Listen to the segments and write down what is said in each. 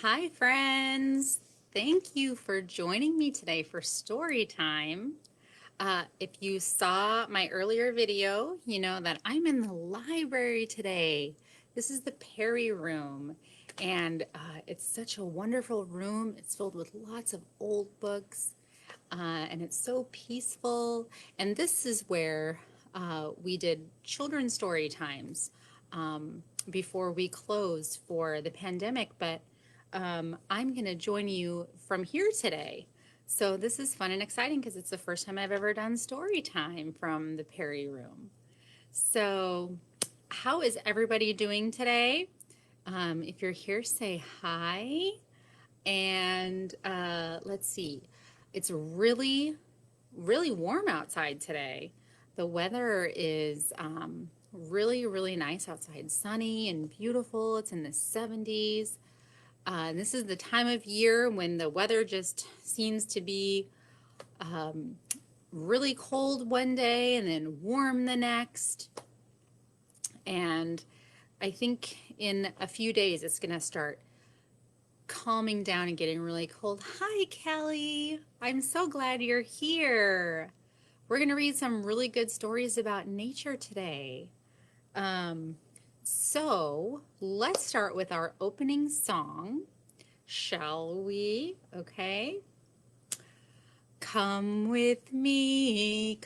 Hi, friends. Thank you for joining me today for story time. If you saw my earlier video, you know that I'm in the library today. This is the Perry Room, and it's such a wonderful room. It's filled with lots of old books, and it's so peaceful. And this is where we did children's story times before we closed for the pandemic, but I'm going to join you from here today. So this is fun and exciting because it's the first time I've ever done story time from the Perry Room. So how is everybody doing today? If you're here, say hi. And let's see, it's really warm outside today. The weather is really nice outside, sunny and beautiful. It's in the 70s. This is the time of year when the weather just seems to be really cold one day and then warm the next. And I think in a few days it's going to start calming down and getting really cold. Hi, Kelly. I'm so glad you're here. We're going to read some really good stories about nature today. So let's start with our opening song. Shall we? Okay. Come with me,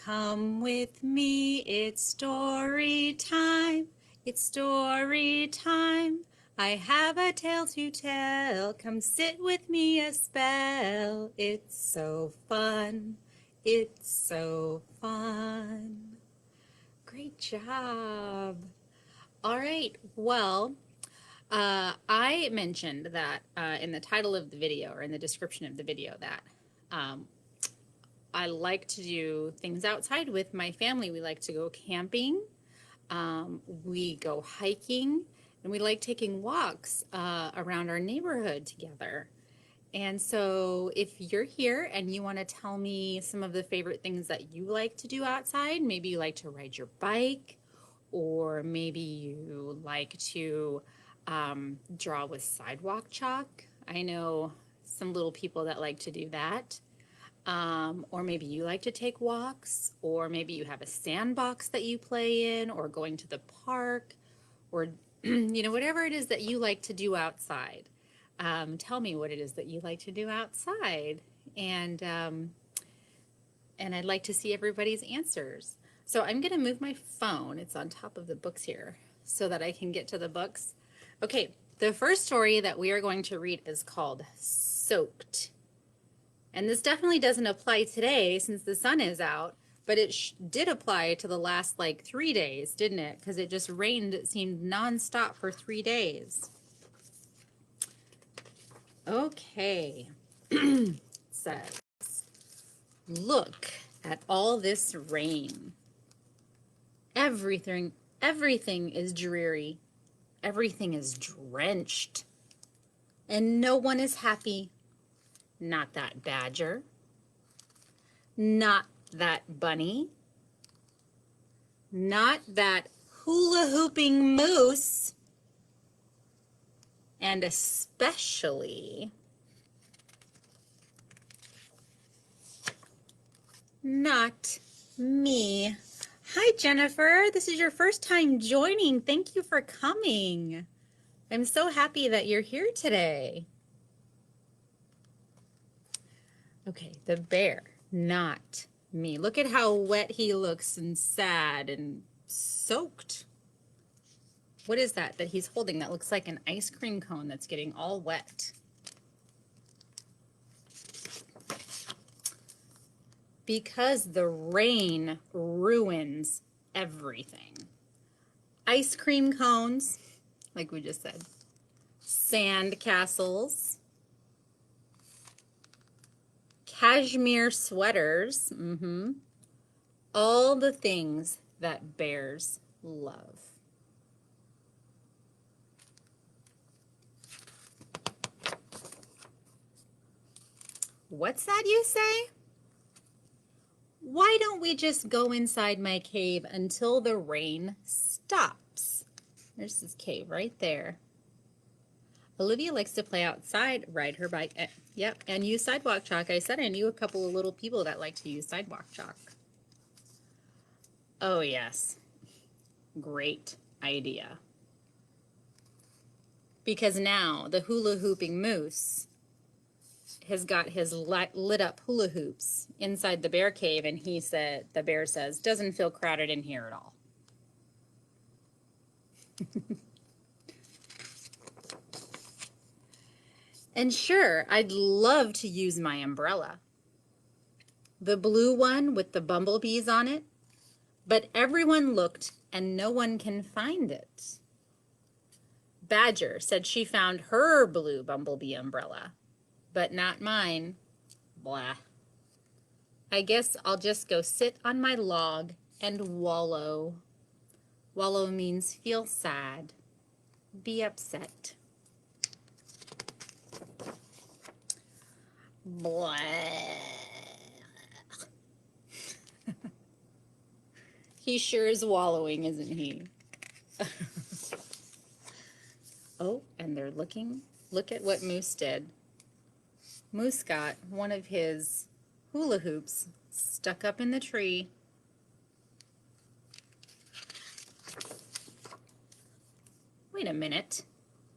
it's story time, it's story time. I have a tale to tell, come sit with me a spell. It's so fun, it's so fun. Great job. All right, well, I mentioned that in the title of the video or in the description of the video that um, I like to do things outside with my family. We like to go camping, we go hiking, and we like taking walks around our neighborhood together. And so if you're here and you want to tell me some of the favorite things that you like to do outside, maybe you like to ride your bike, or maybe you like to draw with sidewalk chalk. I know some little people that like to do that. Or maybe you like to take walks, or maybe you have a sandbox that you play in, or going to the park, or whatever it is that you like to do outside. Tell me what it is that you like to do outside, and I'd like to see everybody's answers. So I'm going to move my phone. It's on top of the books here so that I can get to the books. Okay, the first story that we are going to read is called Soaked. And this definitely doesn't apply today since the sun is out, but it did apply to the last like 3 days, didn't it? Because it just rained, it seemed nonstop for 3 days. Okay, it says, look at all this rain. Everything is dreary. Everything is drenched. And no one is happy. Not that badger. Not that bunny. Not that hula hooping moose. And especially not me. Hi, Jennifer. This is your first time joining. Thank you for coming. I'm so happy that you're here today. Okay, the bear, not me. Look at how wet he looks and sad and soaked. What is that he's holding? That looks like an ice cream cone that's getting all wet. Because the rain ruins everything. Ice cream cones, like we just said. Sand castles. Cashmere sweaters. All the things that bears love. What's that you say? Why don't we just go inside my cave until the rain stops? There's this cave right there. Olivia likes to play outside, ride her bike, yep, and use sidewalk chalk. I said I knew a couple of little people that like to use sidewalk chalk. Oh, yes. Great idea. Because now the hula hooping moose has got his lit up hula hoops inside the bear cave, and the bear says, doesn't feel crowded in here at all. And sure, I'd love to use my umbrella. The blue one with the bumblebees on it, but everyone looked and no one can find it. Badger said she found her blue bumblebee umbrella, but not mine. Blah. I guess I'll just go sit on my log and wallow. Wallow means feel sad, be upset. Blah. He sure is wallowing, isn't he? Oh, and they're looking. Look at what Moose did. Moose got one of his hula hoops stuck up in the tree. Wait a minute.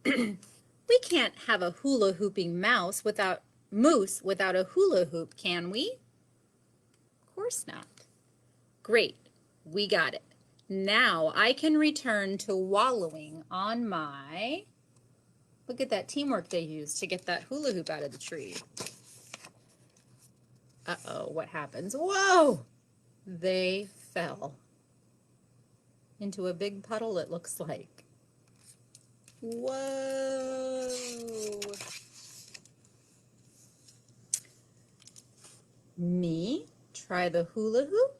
We can't have a hula hooping moose without a hula hoop, can we? Of course not. Great, we got it. Now I can return to wallowing on my, look at that teamwork they used to get that hula hoop out of the tree. Uh-oh, what happens? Whoa! They fell into a big puddle, it looks like. Whoa! Me, try the hula hoop.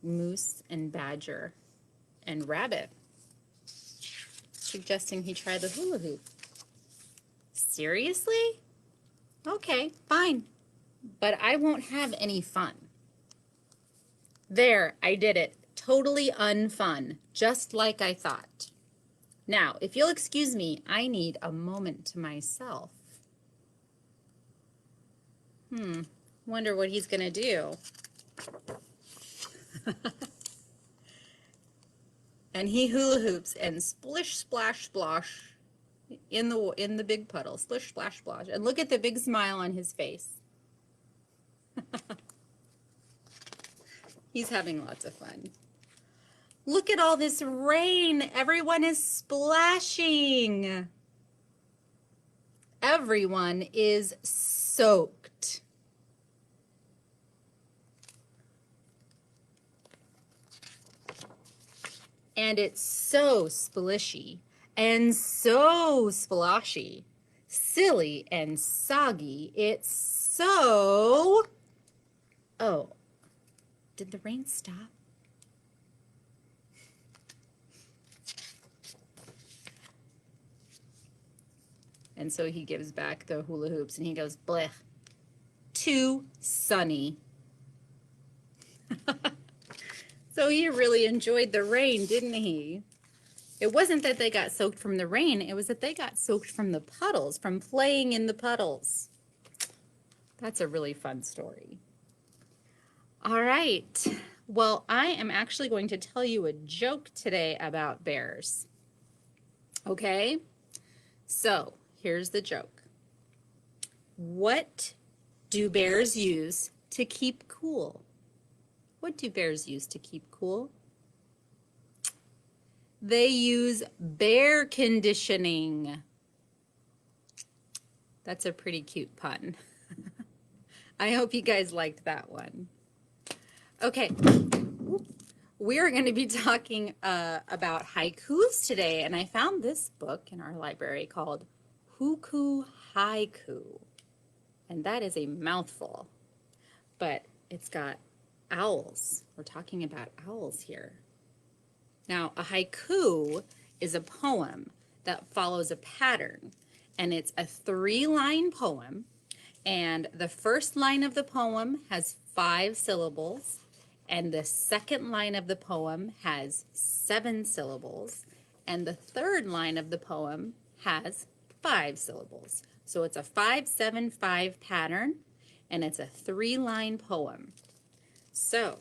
Moose and Badger and Rabbit suggesting he try the hula hoop. Seriously? Okay, fine. But I won't have any fun. There, I did it. Totally unfun, just like I thought. Now, if you'll excuse me, I need a moment to myself. Wonder what he's gonna do. And he hula hoops and splish, splash, splosh in the big puddle. Splish, splash, splosh. And look at the big smile on his face. He's having lots of fun. Look at all this rain. Everyone is splashing. Everyone is soaked. And it's so splishy and so sploshy, silly and soggy. It's so... Oh, did the rain stop? And so he gives back the hula hoops and he goes, bleh, too sunny. So he really enjoyed the rain, didn't he? It wasn't that they got soaked from the rain, it was that they got soaked from the puddles, from playing in the puddles. That's a really fun story. All right, well, I am actually going to tell you a joke today about bears. Okay, so here's the joke. What do bears use to keep cool? What do bears use to keep cool? They use bear conditioning. That's a pretty cute pun. I hope you guys liked that one. Okay, we are going to be talking about haikus today, and I found this book in our library called Huku Haiku, and that is a mouthful, but it's got owls. We're talking about owls here. Now, a haiku is a poem that follows a pattern, and it's a 3-line poem, and the first line of the poem has 5 syllables, and the second line of the poem has 7 syllables, And the third line of the poem has 5 syllables. So it's a 5-7-5 pattern, and it's a 3-line poem. So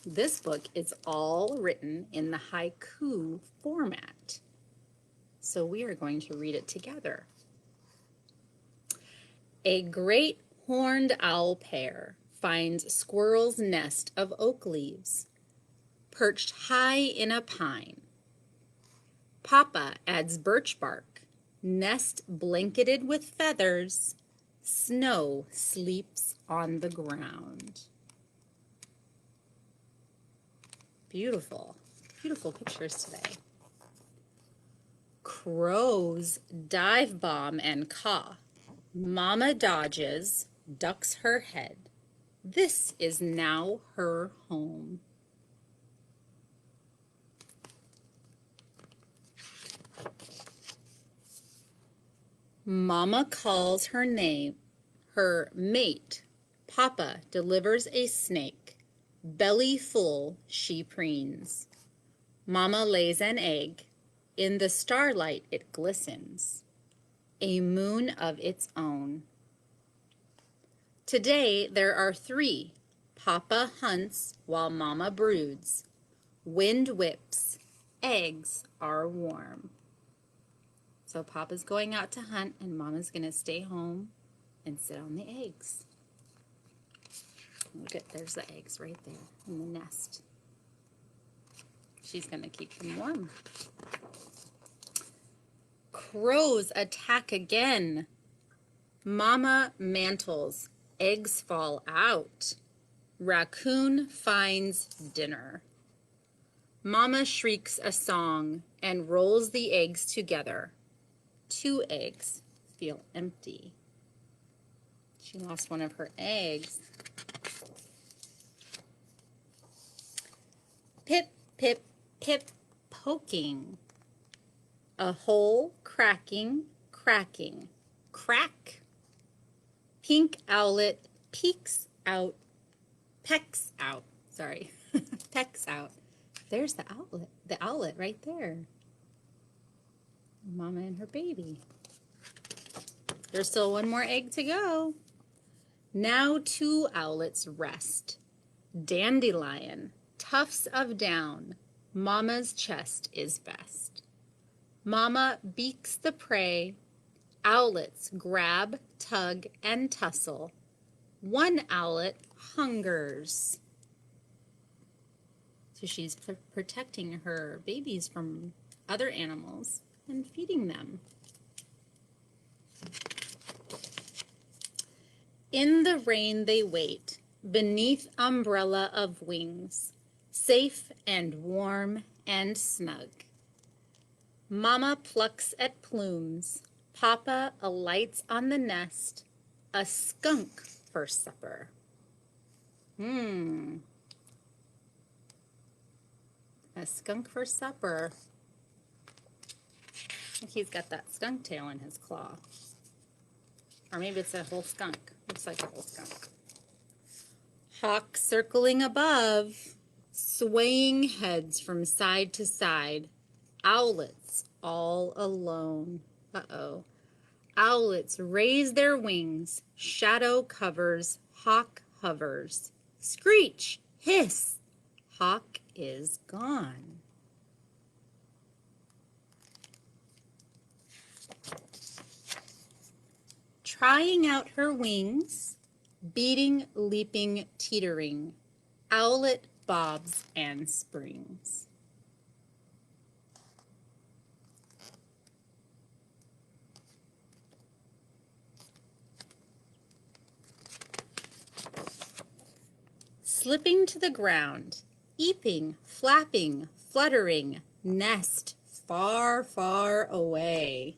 this book is all written in the haiku format. So we are going to read it together. A great horned owl pair finds squirrel's nest of oak leaves, perched high in a pine. Papa adds birch bark, nest blanketed with feathers, snow sleeps on the ground. Beautiful, beautiful pictures today. Crows dive bomb and caw. Mama dodges, ducks her head. This is now her home. Mama calls her name, her mate. Papa delivers a snake. Belly full, she preens. Mama lays an egg. In the starlight it glistens, a moon of its own. Today there are 3. Papa hunts while Mama broods. Wind whips, eggs are warm. So Papa's going out to hunt and Mama's going to stay home and sit on the eggs. Look at, there's the eggs right there in the nest. She's going to keep them warm. Crows attack again. Mama mantles, eggs fall out. Raccoon finds dinner. Mama shrieks a song and rolls the eggs together. 2 eggs feel empty. She lost one of her eggs. Pip, pip, pip, poking. A hole cracking, cracking. Crack. Pink owlet peeks out, pecks out. Sorry, pecks out. There's the owlet right there. Mama and her baby. There's still one more egg to go. Now 2 owlets rest. Dandelion, tufts of down. Mama's chest is best. Mama beaks the prey. Owlets grab, tug, and tussle. 1 owlet hungers. So she's protecting her babies from other animals and feeding them. In the rain they wait, beneath umbrella of wings, safe and warm and snug. Mama plucks at plumes. Papa alights on the nest. A skunk for supper. A skunk for supper. I think he's got that skunk tail in his claw. Or maybe it's a whole skunk. Looks like a whole skunk. Hawk circling above, swaying heads from side to side. Owlets all alone. Uh-oh. Owlets raise their wings. Shadow covers. Hawk hovers. Screech! Hiss! Hawk is gone. Trying out her wings, beating, leaping, teetering. Owlet bobs and springs. Slipping to the ground, eeping, flapping, fluttering, nest far, far away.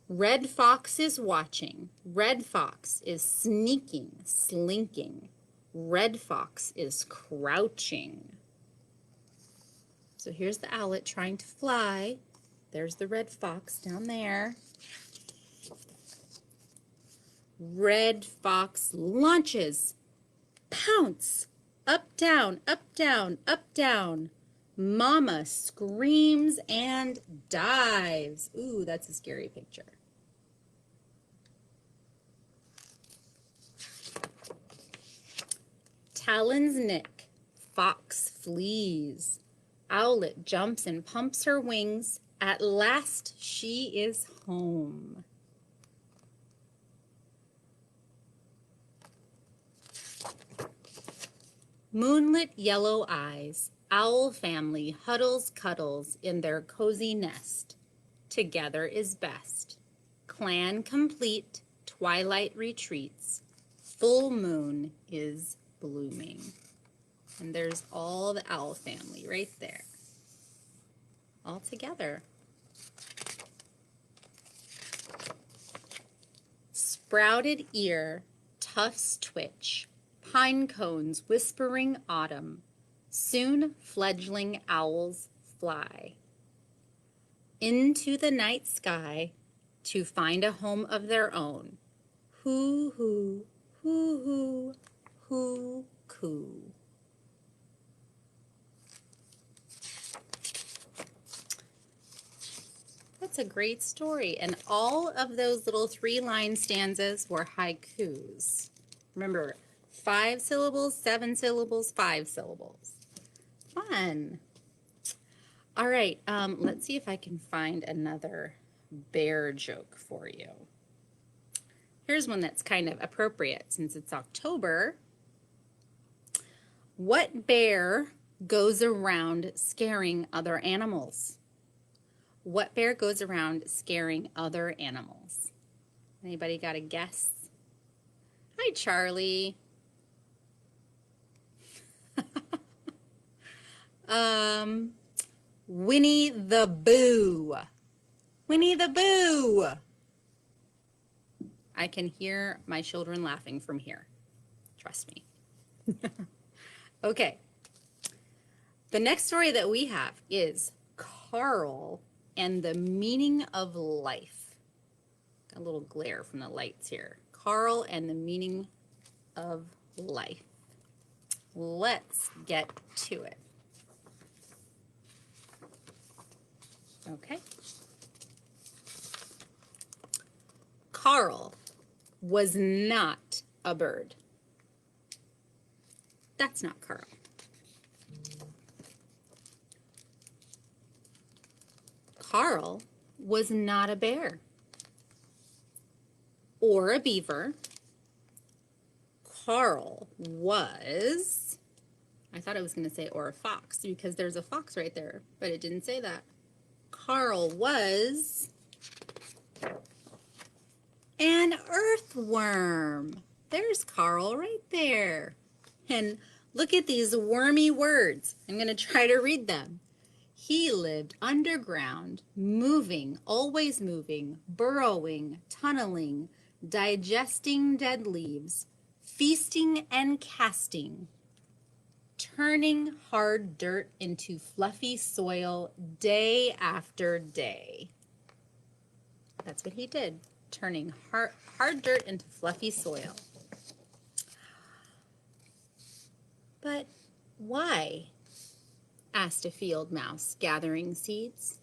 Red fox is watching. Red fox is sneaking, slinking. Red fox is crouching. So here's the owlet trying to fly. There's the red fox down there. Red fox launches. Pounce! Up, down, up, down, up, down. Mama screams and dives. Ooh, that's a scary picture. Talons nick, fox flees. Owlet jumps and pumps her wings. At last she is home. Moonlit yellow eyes, owl family huddles cuddles in their cozy nest. Together is best. Clan complete, twilight retreats. Full moon is blooming. And there's all the owl family right there. All together. Sprouted ear, tufts twitch, pine cones whispering autumn. Soon fledgling owls fly into the night sky to find a home of their own. Hoo hoo, hoo hoo, hoo coo. That's a great story. And all of those little 3-line stanzas were haikus. Remember, 5 syllables, 7 syllables, 5 syllables. Fun. All right, let's see if I can find another bear joke for you. Here's one that's kind of appropriate since it's October. What bear goes around scaring other animals? What bear goes around scaring other animals? Anybody got a guess? Hi, Charlie. Winnie the Boo. Winnie the Boo. I can hear my children laughing from here. Trust me. Okay. The next story that we have is Carl and the Meaning of Life. Got a little glare from the lights here. Carl and the Meaning of Life. Let's get to it. Okay. Carl was not a bird. That's not Carl. Carl was not a bear or a beaver. Carl was, I thought I was going to say or a fox because there's a fox right there, but it didn't say that. Carl was an earthworm. There's Carl right there. And look at these wormy words. I'm going to try to read them. He lived underground, moving, always moving, burrowing, tunneling, digesting dead leaves, feasting and casting, turning hard dirt into fluffy soil day after day. That's what he did, turning hard dirt into fluffy soil. But why? Asked a field mouse gathering seeds.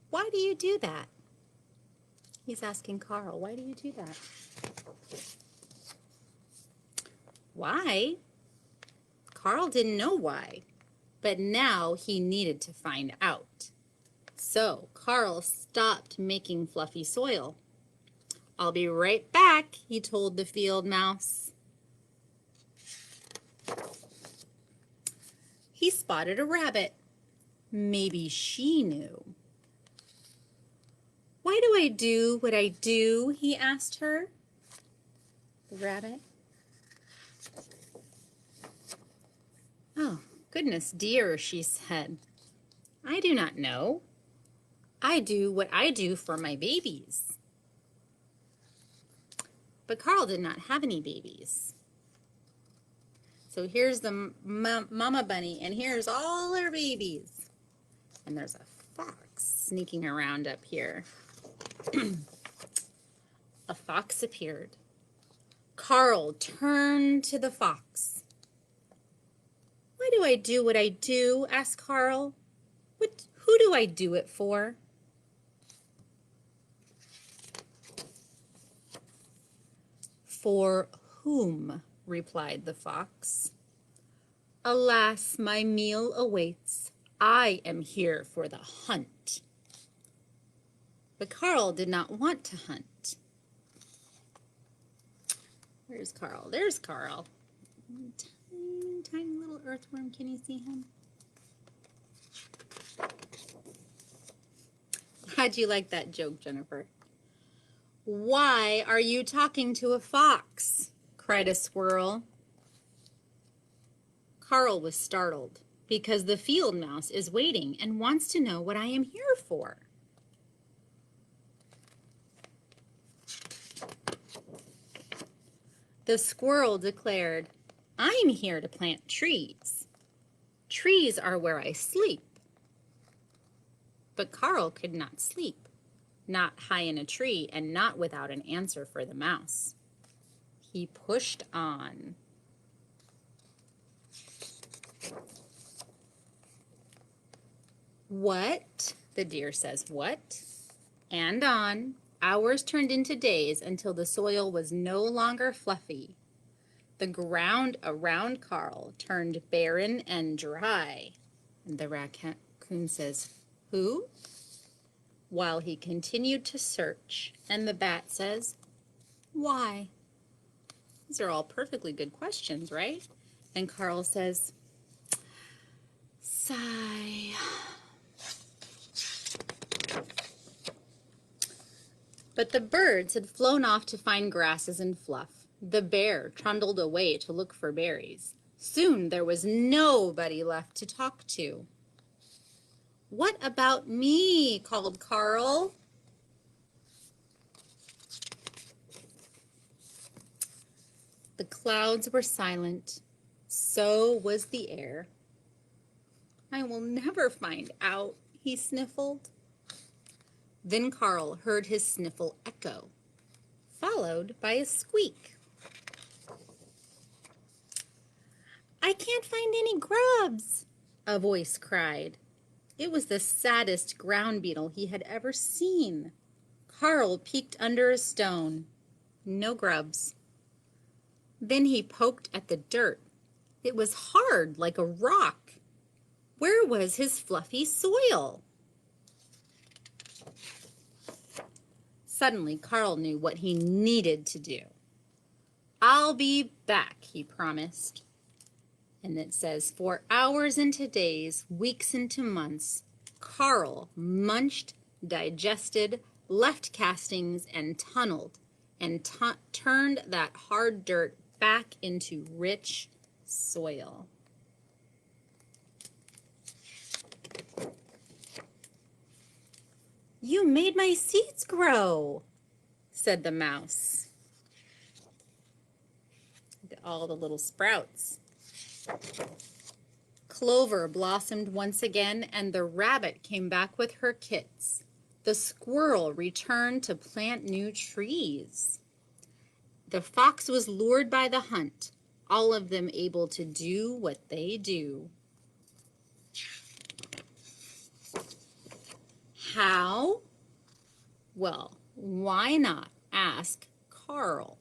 Why do you do that? He's asking Carl, why do you do that? Why? Carl didn't know why, but now he needed to find out. So Carl stopped making fluffy soil. I'll be right back, he told the field mouse. He spotted a rabbit. Maybe she knew. Why do I do what I do? He asked her. The rabbit. Oh, goodness dear, she said. I do not know. I do what I do for my babies. But Carl did not have any babies. So here's the mama bunny, and here's all her babies. And there's a fox sneaking around up here. A fox appeared. Carl turned to the fox. Why do I do what I do? Asked Carl. Who do I do it for? For whom? Replied the fox. Alas, my meal awaits. I am here for the hunt. But Carl did not want to hunt. Where's Carl? There's Carl. Tiny, tiny little earthworm. Can you see him? How'd you like that joke, Jennifer? Why are you talking to a fox? Cried a squirrel. Carl was startled because the field mouse is waiting and wants to know what I am here for. The squirrel declared, I'm here to plant trees. Trees are where I sleep. But Carl could not sleep, not high in a tree and not without an answer for the mouse. He pushed on. What? The deer says, what? And on. Hours turned into days until the soil was no longer fluffy. The ground around Carl turned barren and dry. And the raccoon says, who? While he continued to search. And the bat says, why? These are all perfectly good questions, right? And Carl says, sigh. But the birds had flown off to find grasses and fluff. The bear trundled away to look for berries. Soon there was nobody left to talk to. What about me? Called Carl. The clouds were silent. So was the air. I will never find out, he sniffled. Then Carl heard his sniffle echo, followed by a squeak. I can't find any grubs, a voice cried. It was the saddest ground beetle he had ever seen. Carl peeked under a stone. No grubs. Then he poked at the dirt. It was hard like a rock. Where was his fluffy soil? Suddenly, Carl knew what he needed to do. I'll be back, he promised. And it says, for hours into days, weeks into months, Carl munched, digested, left castings, and tunneled, and turned that hard dirt back into rich soil. You made my seeds grow, said the mouse. All the little sprouts. Clover blossomed once again, and the rabbit came back with her kits. The squirrel returned to plant new trees. The fox was lured by the hunt, all of them able to do what they do. How? Well, why not ask Carl?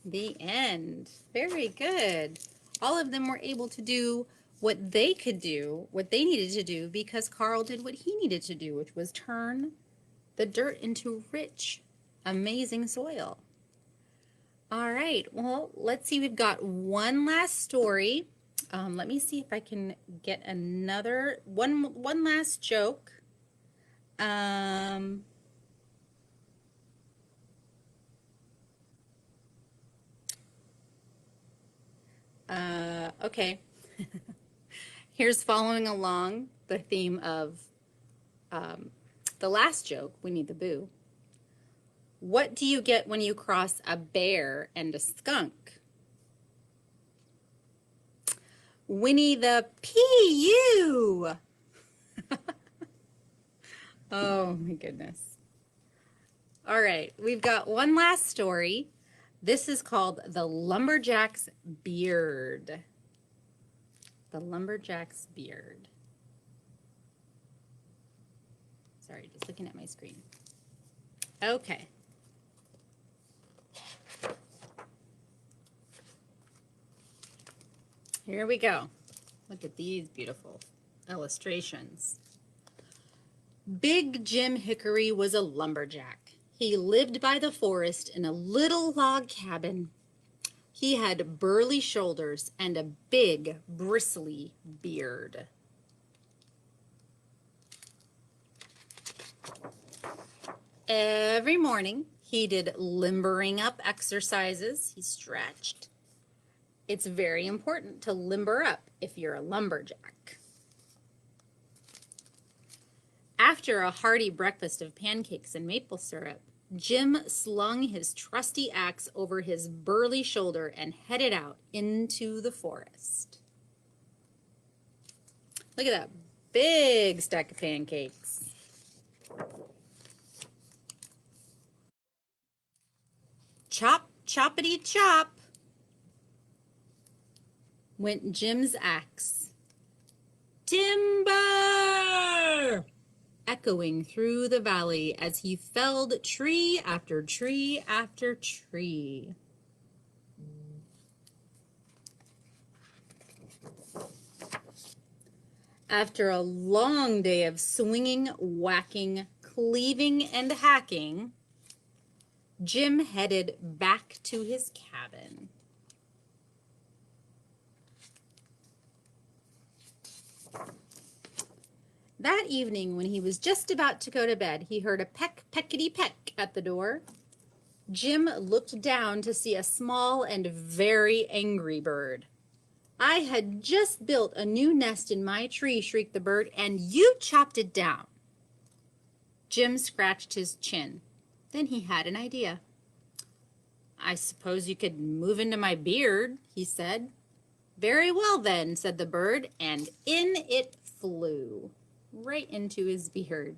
The end. Very good. All of them were able to do what they could do, what they needed to do, because Carl did what he needed to do, which was turn the dirt into rich, amazing soil. All right, well, let's see. We've got one last story. Let me see if I can get another one last joke. Okay. Here's following along the theme of the last joke, Winnie the Pooh. What do you get when you cross a bear and a skunk? Winnie the Pooh. Oh my goodness. All right, we've got one last story. This is called The Lumberjack's Beard. The lumberjack's beard. Sorry, just looking at my screen. Okay. Here we go. Look at these beautiful illustrations. Big Jim Hickory was a lumberjack. He lived by the forest in a little log cabin. He had burly shoulders and a big, bristly beard. Every morning, he did limbering up exercises. He stretched. It's very important to limber up if you're a lumberjack. After a hearty breakfast of pancakes and maple syrup, Jim slung his trusty axe over his burly shoulder and headed out into the forest. Look at that big stack of pancakes. Chop, choppity chop, went Jim's axe. Timber! Echoing through the valley as he felled tree after tree after tree. After a long day of swinging, whacking, cleaving, and hacking, Jim headed back to his cabin. That evening, when he was just about to go to bed, he heard a peck, peckety peck at the door. Jim looked down to see a small and very angry bird. "I had just built a new nest in my tree," shrieked the bird, "and you chopped it down." Jim scratched his chin. Then he had an idea. "I suppose you could move into my beard," he said. "Very well then," said the bird, and in it flew, right into his beard.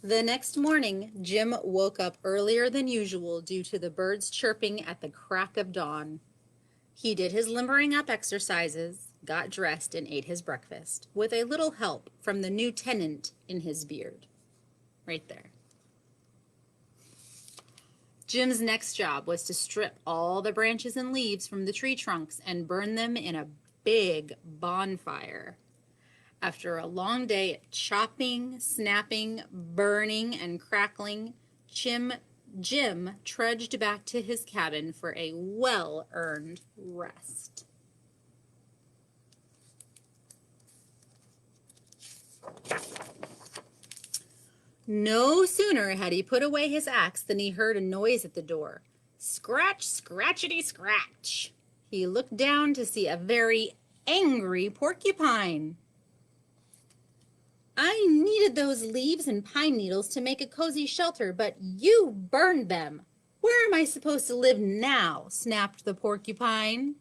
The next morning, Jim woke up earlier than usual due to the birds chirping at the crack of dawn. He did his limbering up exercises, got dressed, and ate his breakfast, with a little help from the new tenant in his beard. Right there. Jim's next job was to strip all the branches and leaves from the tree trunks and burn them in a big bonfire. After a long day of chopping, snapping, burning, and crackling, Jim trudged back to his cabin for a well-earned rest. No sooner had he put away his axe than he heard a noise at the door. Scratch, scratchity, scratch. He looked down to see a very angry porcupine. "I needed those leaves and pine needles to make a cozy shelter, but you burned them. Where am I supposed to live now?" snapped the porcupine.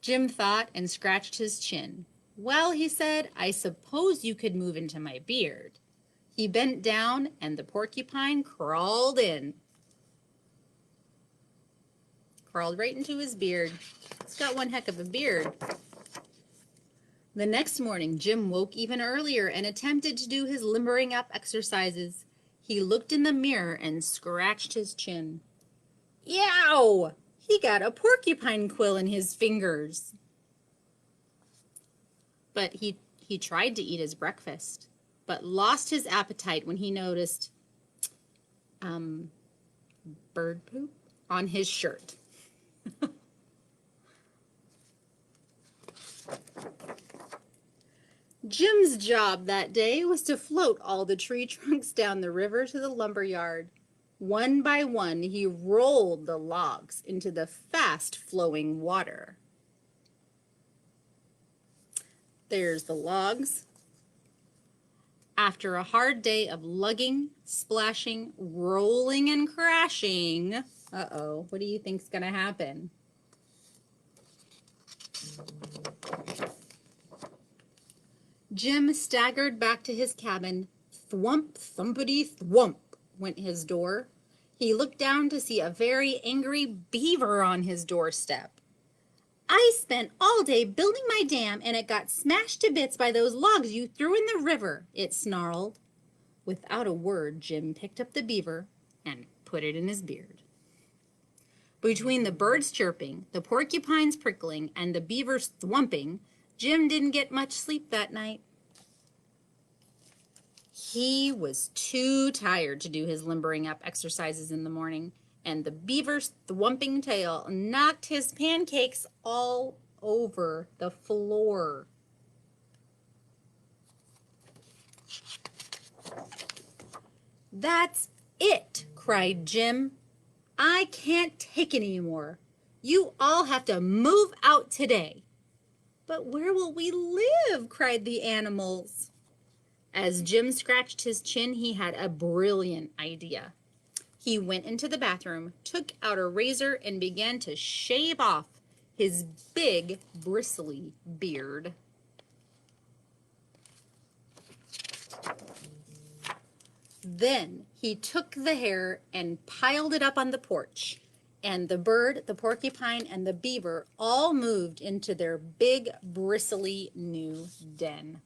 Jim thought and scratched his chin. "Well," he said, "I suppose you could move into my beard." He bent down and the porcupine crawled in. Crawled right into his beard. He's got one heck of a beard. The next morning, Jim woke even earlier and attempted to do his limbering up exercises. He looked in the mirror and scratched his chin. Yow! He got a porcupine quill in his fingers. But he tried to eat his breakfast, but lost his appetite when he noticed bird poop on his shirt. Jim's job that day was to float all the tree trunks down the river to the lumber yard. One by one, he rolled the logs into the fast-flowing water. There's the logs. After a hard day of lugging, splashing, rolling, and crashing, what do you think's gonna happen? Jim staggered back to his cabin, thwump, thumpity, thwump, went his door, he looked down to see a very angry beaver on his doorstep. "I spent all day building my dam and it got smashed to bits by those logs you threw in the river," it snarled. Without a word, Jim picked up the beaver and put it in his beard. Between the birds chirping, the porcupines prickling, and the beavers thwumping, Jim didn't get much sleep that night. He was too tired to do his limbering up exercises in the morning, and the beaver's thwumping tail knocked his pancakes all over the floor. "That's it," cried Jim. "I can't take it anymore. You all have to move out today." "But where will we live?" cried the animals. As Jim scratched his chin, he had a brilliant idea. He went into the bathroom, took out a razor, and began to shave off his big, bristly beard. Then he took the hair and piled it up on the porch, and the bird, the porcupine, and the beaver all moved into their big, bristly new den.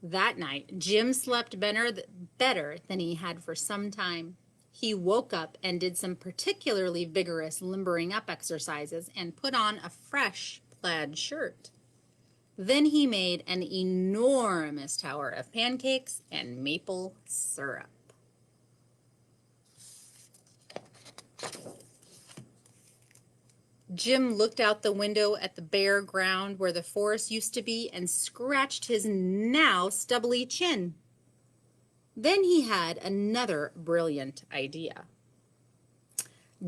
That night, Jim slept better than he had for some time. He woke up and did some particularly vigorous limbering up exercises and put on a fresh plaid shirt. Then he made an enormous tower of pancakes and maple syrup. Jim looked out the window at the bare ground where the forest used to be and scratched his now stubbly chin. Then he had another brilliant idea.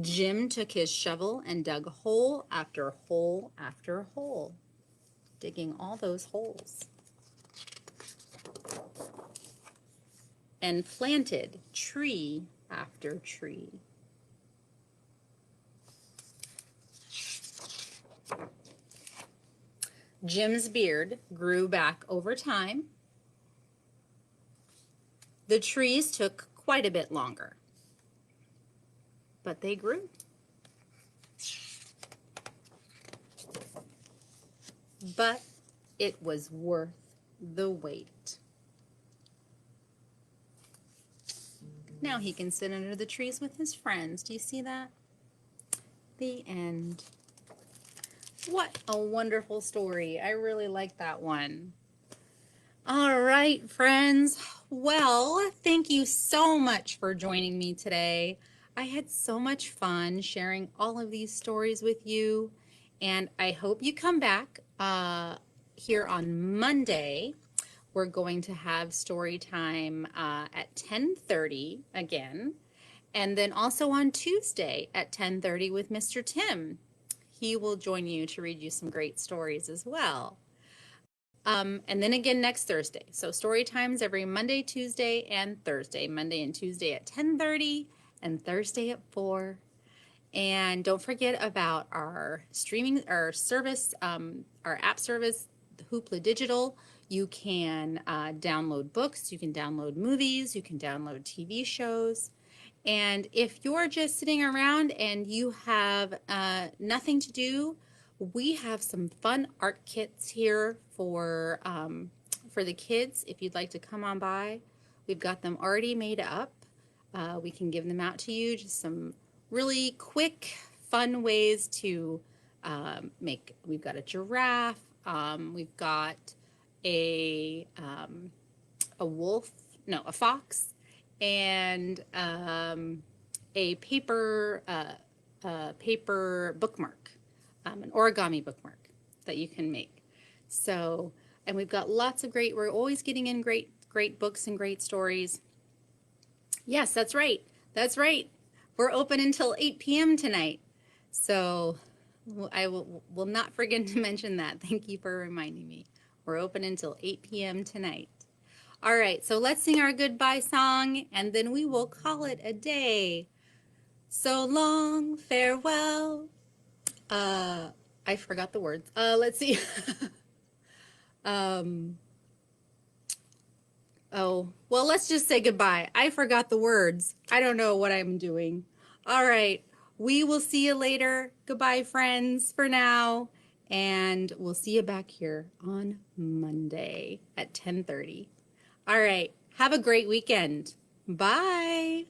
Jim took his shovel and dug hole after hole after hole, digging all those holes, and planted tree after tree. Jim's beard grew back over time. The trees took quite a bit longer, but they grew. But it was worth the wait. Now he can sit under the trees with his friends. Do you see that? The end. What a wonderful story. I really like that one. All right, friends. Well, thank you so much for joining me today. I had so much fun sharing all of these stories with you, and I hope you come back here on Monday. We're going to have story time at 10:30 again, and then also on Tuesday at 10:30 with Mr. Tim. He will join you to read you some great stories as well. And then again next Thursday. So story times every Monday, Tuesday, and Thursday. Monday and Tuesday at 10:30 and Thursday at 4. And don't forget about our streaming, our service, our app service, Hoopla Digital. You can download books, you can download movies, you can download TV shows. And if you're just sitting around and you have nothing to do, we have some fun art kits here for the kids. If you'd like to come on by, we've got them already made up. We can give them out to you. Just some really quick, fun ways to make. We've got a giraffe. We've got a wolf. No, a fox, and a paper bookmark. An origami bookmark that you can make. So, and we've got lots of we're always getting in great books and great stories. Yes, that's right. That's right. We're open until 8 p.m. tonight. So I will not forget to mention that. Thank you for reminding me. We're open until 8 p.m. tonight. All right, so let's sing our goodbye song, and then we will call it a day. So long, farewell. I forgot the words. Let's see. Oh, well, let's just say goodbye. I forgot the words. I don't know what I'm doing. All right. We will see you later. Goodbye, friends, for now. And we'll see you back here on Monday at 10:30. All right. Have a great weekend. Bye.